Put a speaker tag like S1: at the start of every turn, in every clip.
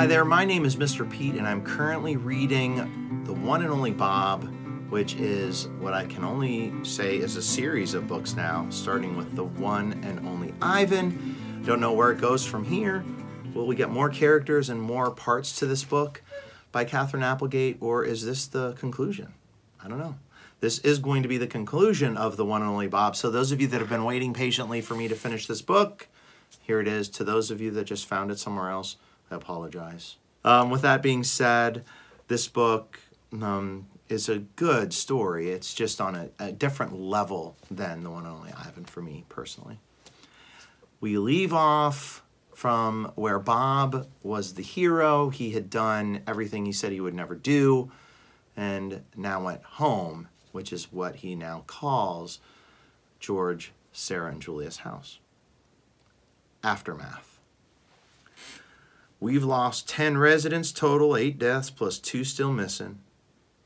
S1: there, my name is Mr. Pete, and I'm currently reading The One and Only Bob, which is what I can only say is a series of books now, starting with The One and Only Ivan. Don't know where it goes from here. Will we get more characters and more parts to this book by Katherine Applegate, or is this the conclusion? I don't know. This is going to be the conclusion of The One and Only Bob. So those of you that have been waiting patiently for me to finish this book, here it is. To those of you that just found it somewhere else, I apologize. With that being said, this book is a good story. It's just on a different level than The One and Only Ivan for me personally. We leave off from where Bob was the hero. He had done everything he said he would never do and now went home, which is what he now calls George, Sarah, and Julia's house. Aftermath. We've lost 10 residents total, 8 deaths plus 2 still missing.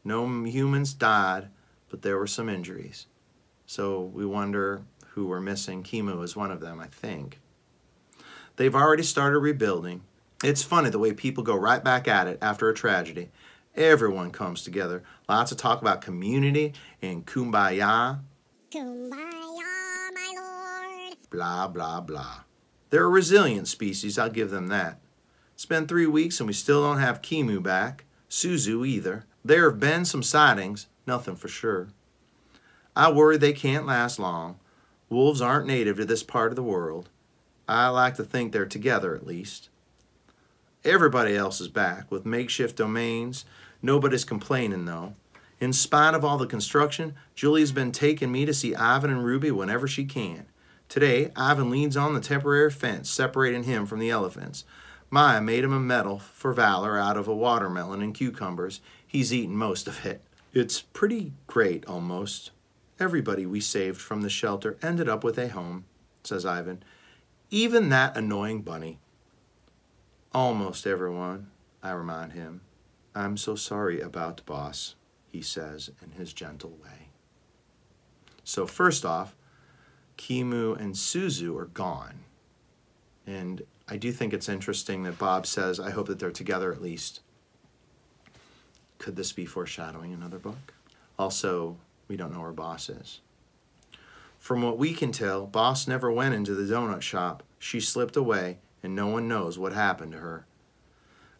S1: No humans died, but there were some injuries. So we wonder who we're missing. Kimu is one of them, I think. They've already started rebuilding. It's funny the way people go right back at it after a tragedy. Everyone comes together. Lots of talk about community and kumbaya.
S2: Kumbaya, my lord.
S1: Blah, blah, blah. They're a resilient species, I'll give them that. It's been 3 weeks and we still don't have Kimu back. Suzu either. There have been some sightings, nothing for sure. I worry they can't last long. Wolves aren't native to this part of the world. I like to think they're together at least. Everybody else is back with makeshift domains. Nobody's complaining though. In spite of all the construction, Julie's been taking me to see Ivan and Ruby whenever she can. Today, Ivan leans on the temporary fence separating him from the elephants. Maya made him a medal for valor out of a watermelon and cucumbers. He's eaten most of it. It's pretty great, almost. Everybody we saved from the shelter ended up with a home, says Ivan. Even that annoying bunny. Almost everyone, I remind him. I'm so sorry about boss, he says in his gentle way. So first off, Kimu and Suzu are gone. And I do think it's interesting that Bob says, I hope that they're together at least. Could this be foreshadowing another book? Also, we don't know where Boss is. From what we can tell, Boss never went into the donut shop. She slipped away, and no one knows what happened to her.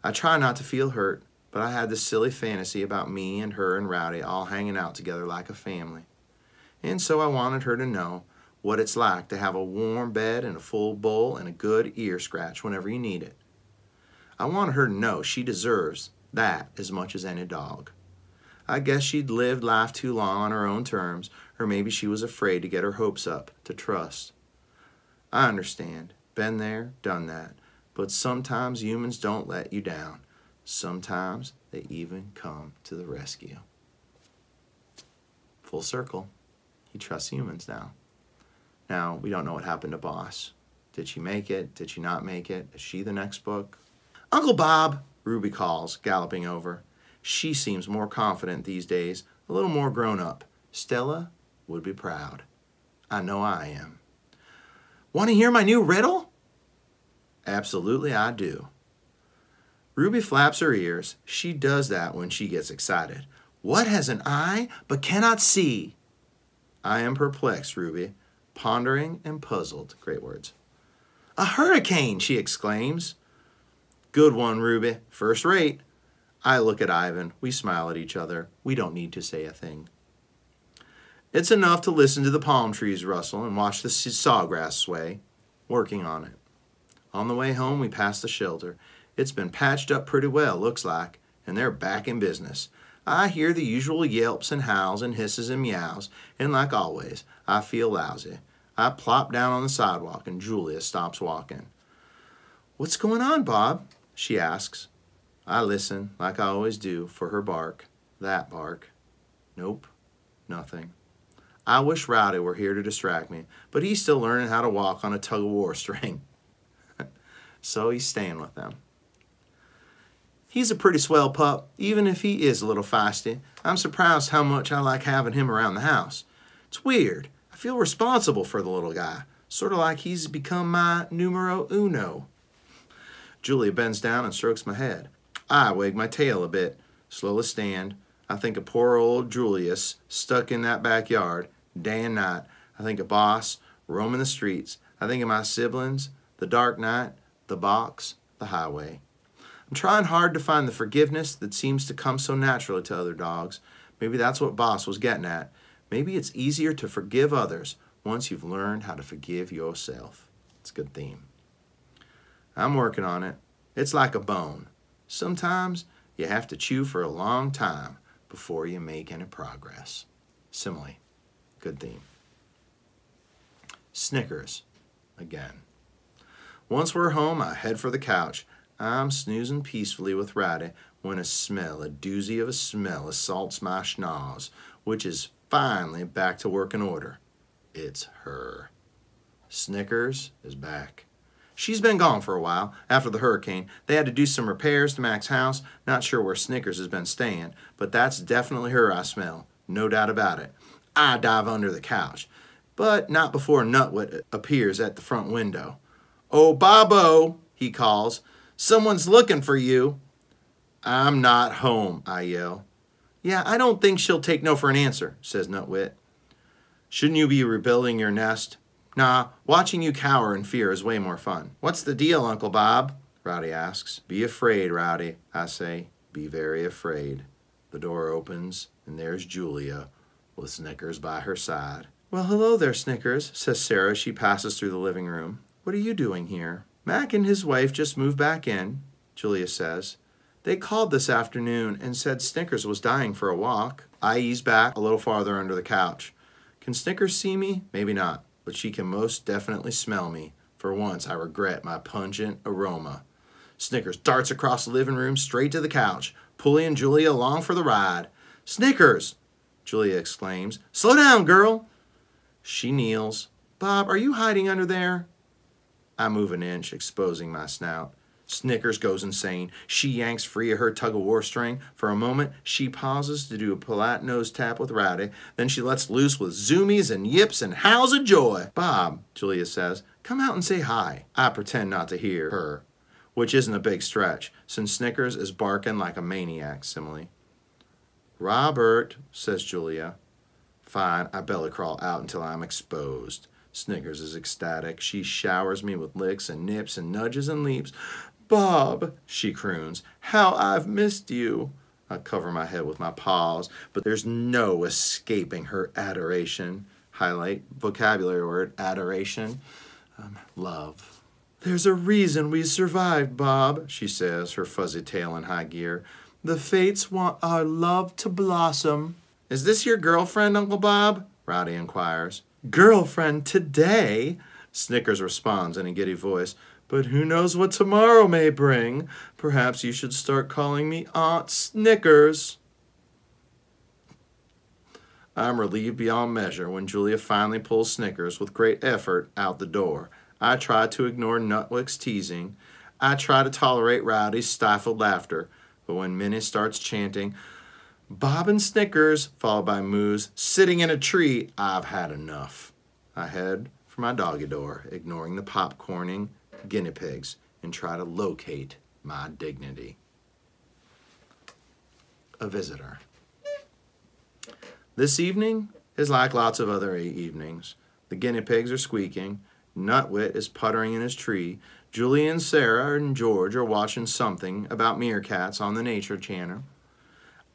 S1: I try not to feel hurt, but I had this silly fantasy about me and her and Rowdy all hanging out together like a family. And so I wanted her to know what it's like to have a warm bed and a full bowl and a good ear scratch whenever you need it. I wanted her to know she deserves that as much as any dog. I guess she'd lived life too long on her own terms, or maybe she was afraid to get her hopes up, to trust. I understand. Been there, done that. But sometimes humans don't let you down. Sometimes they even come to the rescue. Full circle. He trusts humans now. Now, we don't know what happened to Boss. Did she make it? Did she not make it? Is she the next book? Uncle Bob, Ruby calls, galloping over. She seems more confident these days, a little more grown up. Stella would be proud. I know I am. Want to hear my new riddle? Absolutely I do. Ruby flaps her ears. She does that when she gets excited. What has an eye but cannot see? I am perplexed, Ruby. Pondering and puzzled. Great words. A hurricane, she exclaims. Good one, Ruby. First rate. I look at Ivan. We smile at each other. We don't need to say a thing. It's enough to listen to the palm trees rustle and watch the sawgrass sway. Working on it. On the way home, we pass the shelter. It's been patched up pretty well, looks like, and they're back in business. I hear the usual yelps and howls and hisses and meows, and like always, I feel lousy. I plop down on the sidewalk, and Julia stops walking. What's going on, Bob? She asks. I listen, like I always do, for her bark. That bark. Nope, nothing. I wish Rowdy were here to distract me, but he's still learning how to walk on a tug-of-war string. So he's staying with them. He's a pretty swell pup, even if he is a little feisty. I'm surprised how much I like having him around the house. It's weird. I feel responsible for the little guy, sort of like he's become my numero uno. Julia bends down and strokes my head. I wag my tail a bit, slowly stand. I think of poor old Julius stuck in that backyard day and night. I think of Boss roaming the streets. I think of my siblings, the dark night, the box, the highway. I'm trying hard to find the forgiveness that seems to come so naturally to other dogs. Maybe that's what Boss was getting at. Maybe it's easier to forgive others once you've learned how to forgive yourself. It's a good theme. I'm working on it. It's like a bone. Sometimes you have to chew for a long time before you make any progress. Simile. Good theme. Snickers. Again. Once we're home, I head for the couch. I'm snoozing peacefully with Rowdy when a doozy of a smell, assaults my schnoz, which is finally back to working order. It's her. Snickers is back. She's been gone for a while. After the hurricane, they had to do some repairs to Mac's house. Not sure where Snickers has been staying, but that's definitely her I smell. No doubt about it. I dive under the couch, but not before Nutwit appears at the front window. "Oh, Bobo," he calls. "Someone's looking for you." "I'm not home," I yell. "Yeah, I don't think she'll take no for an answer," says Nutwit. "Shouldn't you be rebuilding your nest?" "Nah, watching you cower in fear is way more fun." "What's the deal, Uncle Bob?" Rowdy asks. "Be afraid, Rowdy," I say. "Be very afraid." The door opens, and there's Julia with Snickers by her side. "Well, hello there, Snickers," says Sarah as she passes through the living room. "What are you doing here?" "Mac and his wife just moved back in," Julia says. "They called this afternoon and said Snickers was dying for a walk." I ease back a little farther under the couch. Can Snickers see me? Maybe not, but she can most definitely smell me. For once, I regret my pungent aroma. Snickers darts across the living room straight to the couch, pulling Julia along for the ride. "Snickers!" Julia exclaims. "Slow down, girl!" She kneels. "Bob, are you hiding under there?" I move an inch, exposing my snout. Snickers goes insane. She yanks free of her tug-of-war string. For a moment, she pauses to do a polite nose tap with Rowdy. Then she lets loose with zoomies and yips and howls of joy. "Bob," Julia says, "come out and say hi." I pretend not to hear her, which isn't a big stretch, since Snickers is barking like a maniac, simile. "Robert," says Julia. Fine, I belly crawl out until I'm exposed. Snickers is ecstatic. She showers me with licks and nips and nudges and leaps. "Bob," she croons, "how I've missed you." I cover my head with my paws, but there's no escaping her adoration. Highlight vocabulary word, adoration. Love. "There's a reason we survived, Bob," she says, her fuzzy tail in high gear. "The fates want our love to blossom." "Is this your girlfriend, Uncle Bob?" Rowdy inquires. "Girlfriend today," Snickers responds in a giddy voice. "But who knows what tomorrow may bring? Perhaps you should start calling me Aunt Snickers." I'm relieved beyond measure when Julia finally pulls Snickers with great effort out the door. I try to ignore Nutwick's teasing. I try to tolerate Rowdy's stifled laughter. But when Minnie starts chanting, "Bob and Snickers," followed by moos, "sitting in a tree," I've had enough. I head for my doggy door, ignoring the popcorning guinea pigs, and try to locate my dignity. A visitor. This evening is like lots of other evenings. The guinea pigs are squeaking. Nutwit is puttering in his tree. Julie and Sarah and George are watching something about meerkats on the Nature Channel.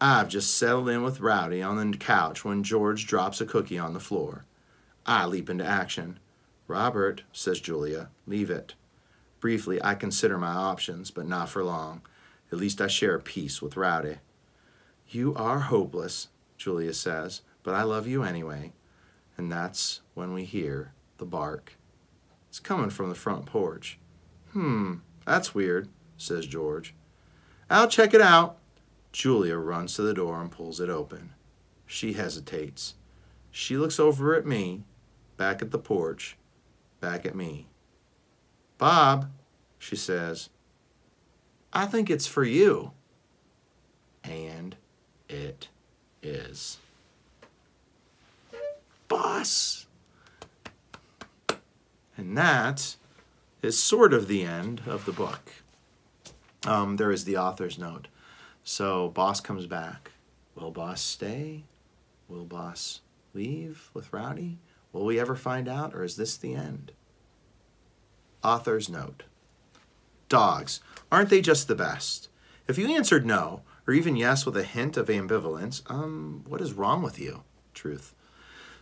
S1: I've just settled in with Rowdy on the couch when George drops a cookie on the floor. I leap into action. "Robert," says Julia, "leave it." Briefly, I consider my options, but not for long. At least I share a peace with Rowdy. "You are hopeless," Julia says, "but I love you anyway." And that's when we hear the bark. It's coming from the front porch. That's weird," says George. "I'll check it out." Julia runs to the door and pulls it open. She hesitates. She looks over at me, back at the porch, back at me. "Bob," she says, "I think it's for you." And it is. Boss! And that is sort of the end of the book. there is the author's note. So Boss comes back. Will Boss stay? Will Boss leave with Rowdy? Will we ever find out, or is this the end? Author's note. Dogs, aren't they just the best? If you answered no, or even yes with a hint of ambivalence, what is wrong with you? Truth.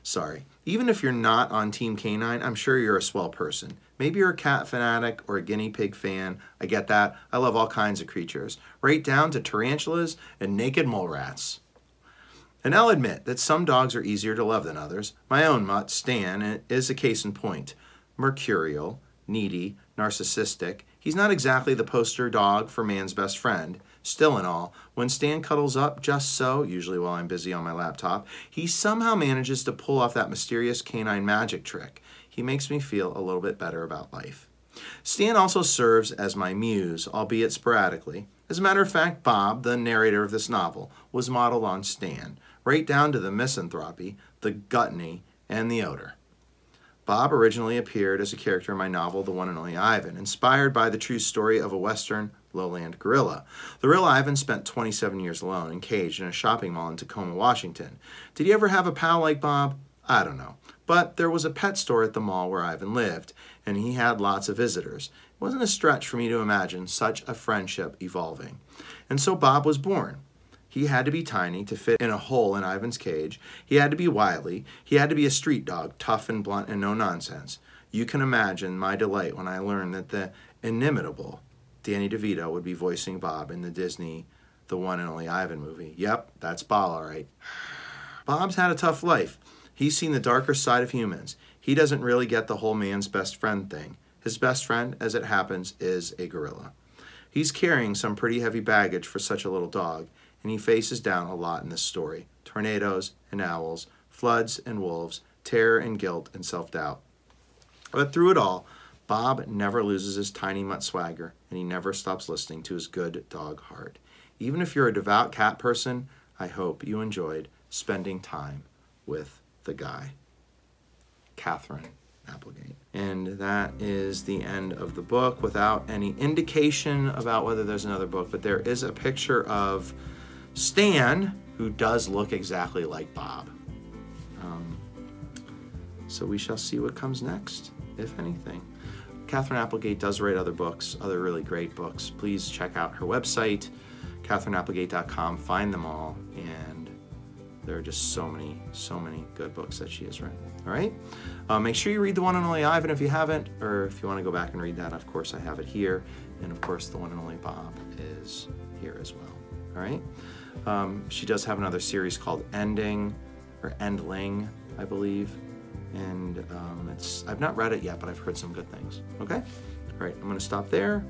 S1: Sorry. Even if you're not on Team Canine, I'm sure you're a swell person. Maybe you're a cat fanatic or a guinea pig fan. I get that. I love all kinds of creatures, right down to tarantulas and naked mole rats. And I'll admit that some dogs are easier to love than others. My own mutt, Stan, is a case in point. Mercurial, needy, narcissistic. He's not exactly the poster dog for man's best friend. Still and all, when Stan cuddles up just so, usually while I'm busy on my laptop, he somehow manages to pull off that mysterious canine magic trick. He makes me feel a little bit better about life. Stan also serves as my muse, albeit sporadically. As a matter of fact, Bob, the narrator of this novel, was modeled on Stan, right down to the misanthropy, the gluttony, and the odor. Bob originally appeared as a character in my novel, The One and Only Ivan, inspired by the true story of a Western lowland gorilla. The real Ivan spent 27 years alone and caged in a shopping mall in Tacoma, Washington. Did he ever have a pal like Bob? I don't know. But there was a pet store at the mall where Ivan lived, and he had lots of visitors. It wasn't a stretch for me to imagine such a friendship evolving. And so Bob was born. He had to be tiny to fit in a hole in Ivan's cage. He had to be wily. He had to be a street dog, tough and blunt and no nonsense. You can imagine my delight when I learned that the inimitable Danny DeVito would be voicing Bob in the Disney The One and Only Ivan movie. Yep, that's Bob, all right. Bob's had a tough life. He's seen the darker side of humans. He doesn't really get the whole man's best friend thing. His best friend, as it happens, is a gorilla. He's carrying some pretty heavy baggage for such a little dog, and he faces down a lot in this story. Tornadoes and owls, floods and wolves, terror and guilt and self-doubt. But through it all, Bob never loses his tiny mutt swagger, and he never stops listening to his good dog heart. Even if you're a devout cat person, I hope you enjoyed spending time with the guy. Katherine Applegate. And that is the end of the book without any indication about whether there's another book, but there is a picture of Stan, who does look exactly like Bob. So we shall see what comes next, if anything. Katherine Applegate does write other books, other really great books. Please check out her website, KatherineApplegate.com. Find them all, and there are just so many good books that she has written. All right? Make sure you read The One and Only Ivan if you haven't, or if you want to go back and read that, of course, I have it here. And, of course, The One and Only Bob is here as well. All right? She does have another series called Ending, or Endling, I believe. And I've not read it yet, but I've heard some good things. Okay? All right, I'm going to stop there,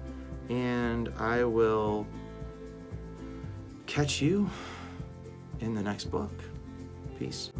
S1: and I will catch you in the next book. Peace.